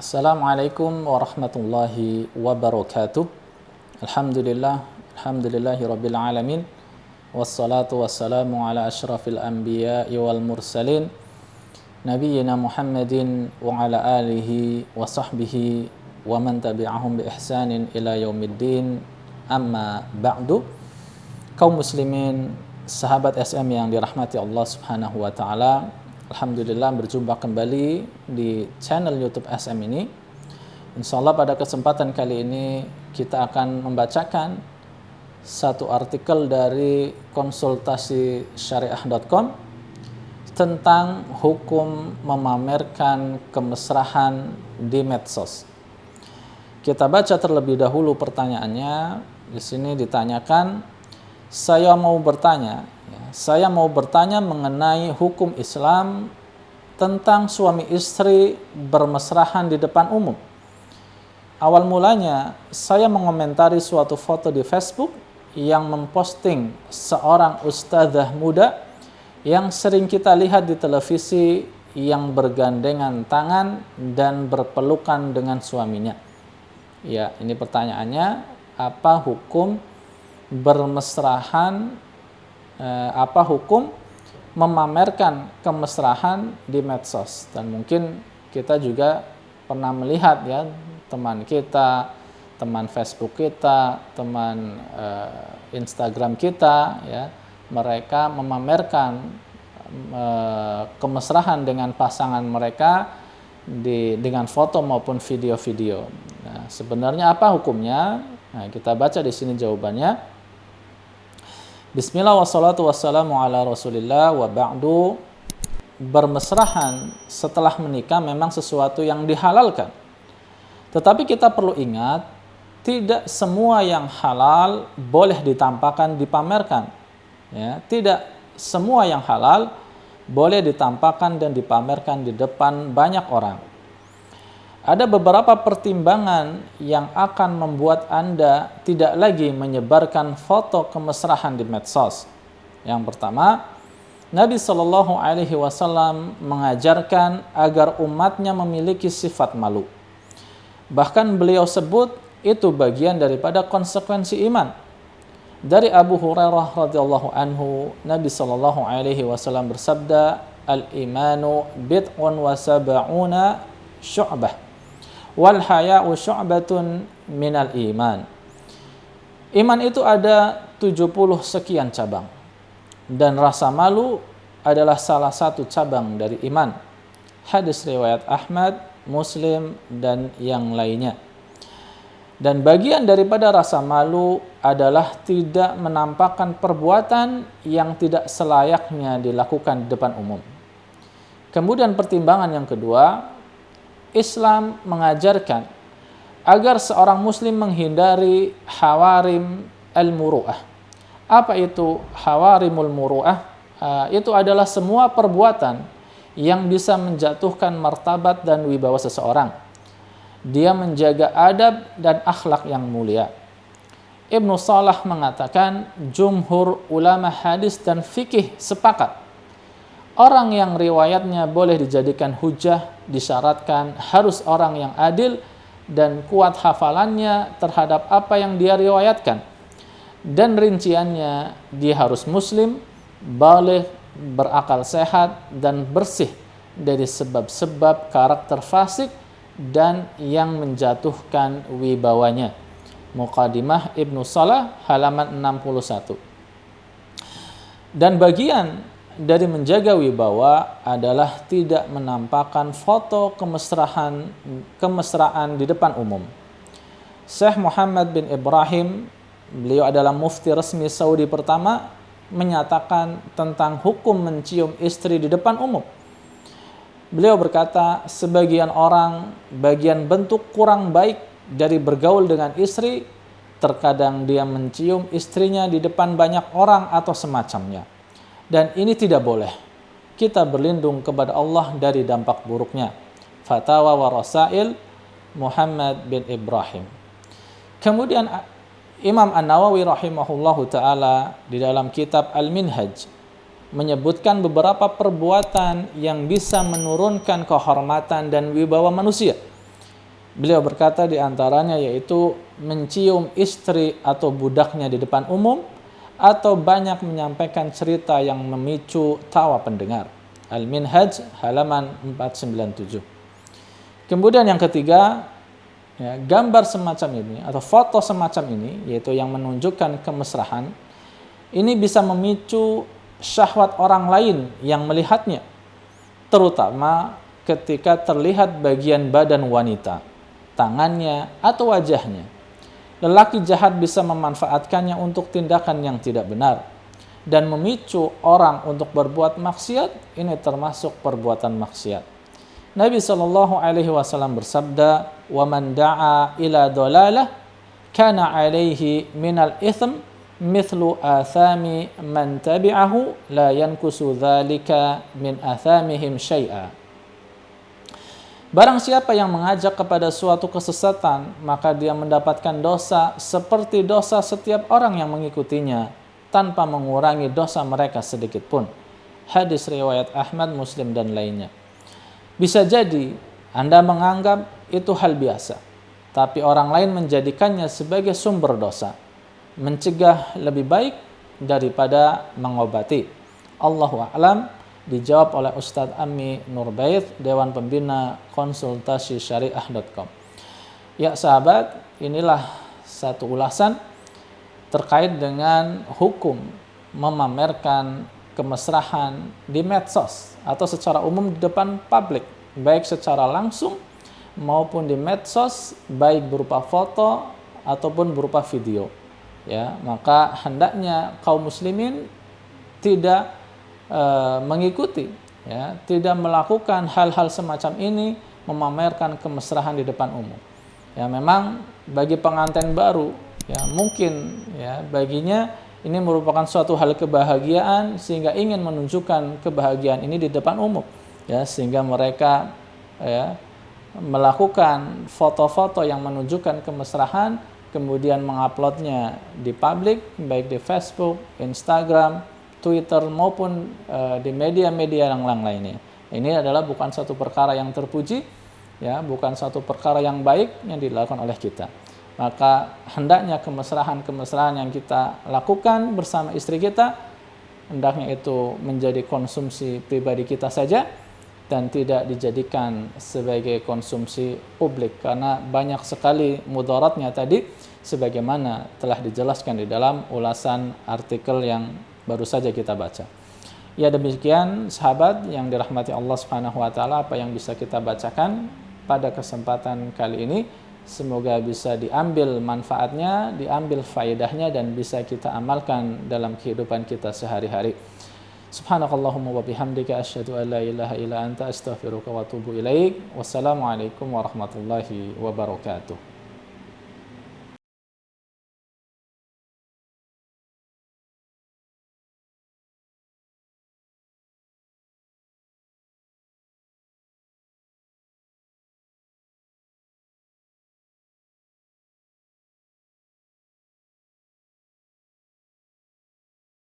Assalamualaikum warahmatullahi wabarakatuh. Alhamdulillahi rabbil alamin. Wassalatu wassalamu ala asyrafil anbiya'i wal mursalin nabiyyina Muhammadin wa ala alihi wa sahbihi wa man tabi'ahum bi ihsanin ila yaumiddin. Amma ba'du. Kaum muslimin, sahabat SM yang dirahmati Allah Subhanahu wa taala, alhamdulillah berjumpa kembali di channel YouTube SM ini. Insyaallah pada kesempatan kali ini kita akan membacakan satu artikel dari konsultasisyariah.com tentang hukum memamerkan kemesraan di medsos. Kita baca terlebih dahulu pertanyaannya. Di sini ditanyakan, saya mau bertanya mengenai hukum Islam tentang suami istri bermesrahan di depan umum. Awal mulanya saya mengomentari suatu foto di Facebook yang memposting seorang ustadzah muda yang sering kita lihat di televisi yang bergandengan tangan dan berpelukan dengan suaminya. Ya, ini pertanyaannya, apa hukum bermesrahan, apa hukum memamerkan kemesrahan di medsos? Dan mungkin kita juga pernah melihat ya, teman kita, teman Facebook kita, teman Instagram kita ya, mereka memamerkan kemesrahan dengan pasangan mereka dengan foto maupun video-video. Nah, sebenarnya apa hukumnya? Nah, kita baca di sini jawabannya. Bismillah wassalatu wassalamu ala rasulillah wa ba'du. Bermesrahan setelah menikah memang sesuatu yang dihalalkan. Tetapi kita perlu ingat, tidak semua yang halal boleh ditampakkan, dipamerkan. Ya, tidak semua yang halal boleh ditampakkan dan dipamerkan di depan banyak orang. Ada beberapa pertimbangan yang akan membuat Anda tidak lagi menyebarkan foto kemesraan di medsos. Yang pertama, Nabi Shallallahu Alaihi Wasallam mengajarkan agar umatnya memiliki sifat malu. Bahkan beliau sebut itu bagian daripada konsekuensi iman. Dari Abu Hurairah radhiyallahu anhu, Nabi Shallallahu Alaihi Wasallam bersabda, "Al-imanu bid'un wa sab'una syu'bah. Wal haya'u syu'batun minal iman." Iman itu ada 70 sekian cabang, dan rasa malu adalah salah satu cabang dari iman. Hadis riwayat Ahmad, Muslim, dan yang lainnya. Dan bagian daripada rasa malu adalah tidak menampakkan perbuatan yang tidak selayaknya dilakukan di depan umum. Kemudian pertimbangan yang kedua, Islam mengajarkan agar seorang muslim menghindari hawarim al-muru'ah. Apa itu hawarimul muru'ah? Itu adalah semua perbuatan yang bisa menjatuhkan martabat dan wibawa seseorang. Dia menjaga adab dan akhlak yang mulia. Ibnu Salah mengatakan, jumhur ulama hadis dan fikih sepakat, orang yang riwayatnya boleh dijadikan hujah disyaratkan harus orang yang adil dan kuat hafalannya terhadap apa yang dia riwayatkan. Dan rinciannya, dia harus muslim, baligh, berakal sehat, dan bersih dari sebab-sebab karakter fasik dan yang menjatuhkan wibawanya. Muqaddimah Ibnu Salah halaman 61. Dan bagian dari menjaga wibawa adalah tidak menampakkan foto kemesraan di depan umum. Syekh Muhammad bin Ibrahim, beliau adalah mufti resmi Saudi pertama, menyatakan tentang hukum mencium istri di depan umum. Beliau berkata, sebagian orang bagian bentuk kurang baik dari bergaul dengan istri, terkadang dia mencium istrinya di depan banyak orang atau semacamnya. Dan ini tidak boleh. Kita berlindung kepada Allah dari dampak buruknya. Fatawa wa Rasail Muhammad bin Ibrahim. Kemudian Imam An-Nawawi rahimahullahu ta'ala di dalam kitab Al-Minhaj menyebutkan beberapa perbuatan yang bisa menurunkan kehormatan dan wibawa manusia. Beliau berkata di antaranya yaitu mencium istri atau budaknya di depan umum, atau banyak menyampaikan cerita yang memicu tawa pendengar. Al-Minhaj halaman 497. Kemudian yang ketiga, ya, gambar semacam ini atau foto semacam ini, yaitu yang menunjukkan kemesraan, ini bisa memicu syahwat orang lain yang melihatnya, terutama ketika terlihat bagian badan wanita, tangannya atau wajahnya. Lelaki jahat bisa memanfaatkannya untuk tindakan yang tidak benar dan memicu orang untuk berbuat maksiat. Ini termasuk perbuatan maksiat. Nabi sallallahu alaihi wasallam bersabda, "Wa man da'a ila dalalah kana alaihi minal itsm mithlu athami man tabi'ahu la yankusu dzalika min athamihim syai'a." Barang siapa yang mengajak kepada suatu kesesatan, maka dia mendapatkan dosa seperti dosa setiap orang yang mengikutinya, tanpa mengurangi dosa mereka sedikit pun. Hadis riwayat Ahmad, Muslim, dan lainnya. Bisa jadi Anda menganggap itu hal biasa, tapi orang lain menjadikannya sebagai sumber dosa. Mencegah lebih baik daripada mengobati. Allahu a'lam. Dijawab oleh Ustadz Ammi Nurbaid, Dewan Pembina Konsultasi Syariah.com. Ya sahabat, inilah satu ulasan terkait dengan hukum memamerkan kemesraan di medsos atau secara umum di depan publik, baik secara langsung maupun di medsos, baik berupa foto ataupun berupa video. Ya, maka hendaknya kaum muslimin tidak mengikuti, ya, tidak melakukan hal-hal semacam ini, memamerkan kemesraan di depan umum. Ya, memang bagi pengantin baru, ya, mungkin ya baginya ini merupakan suatu hal kebahagiaan sehingga ingin menunjukkan kebahagiaan ini di depan umum, ya, sehingga mereka ya melakukan foto-foto yang menunjukkan kemesraan, kemudian menguploadnya di publik, baik di Facebook, Instagram, Twitter, maupun di media-media yang lainnya. Ini adalah bukan satu perkara yang terpuji, ya, bukan satu perkara yang baik yang dilakukan oleh kita. Maka hendaknya kemesraan yang kita lakukan bersama istri kita, hendaknya itu menjadi konsumsi pribadi kita saja dan tidak dijadikan sebagai konsumsi publik, karena banyak sekali mudaratnya tadi sebagaimana telah dijelaskan di dalam ulasan artikel yang baru saja kita baca. Ya, demikian sahabat yang dirahmati Allah Subhanahu wa taala apa yang bisa kita bacakan pada kesempatan kali ini. Semoga bisa diambil manfaatnya, diambil faedahnya, dan bisa kita amalkan dalam kehidupan kita sehari-hari. Subhanakallahumma wa bihamdika asyhadu an la ilaha illa anta astaghfiruka wa atubu ilaik. Wassalamualaikum warahmatullahi wabarakatuh.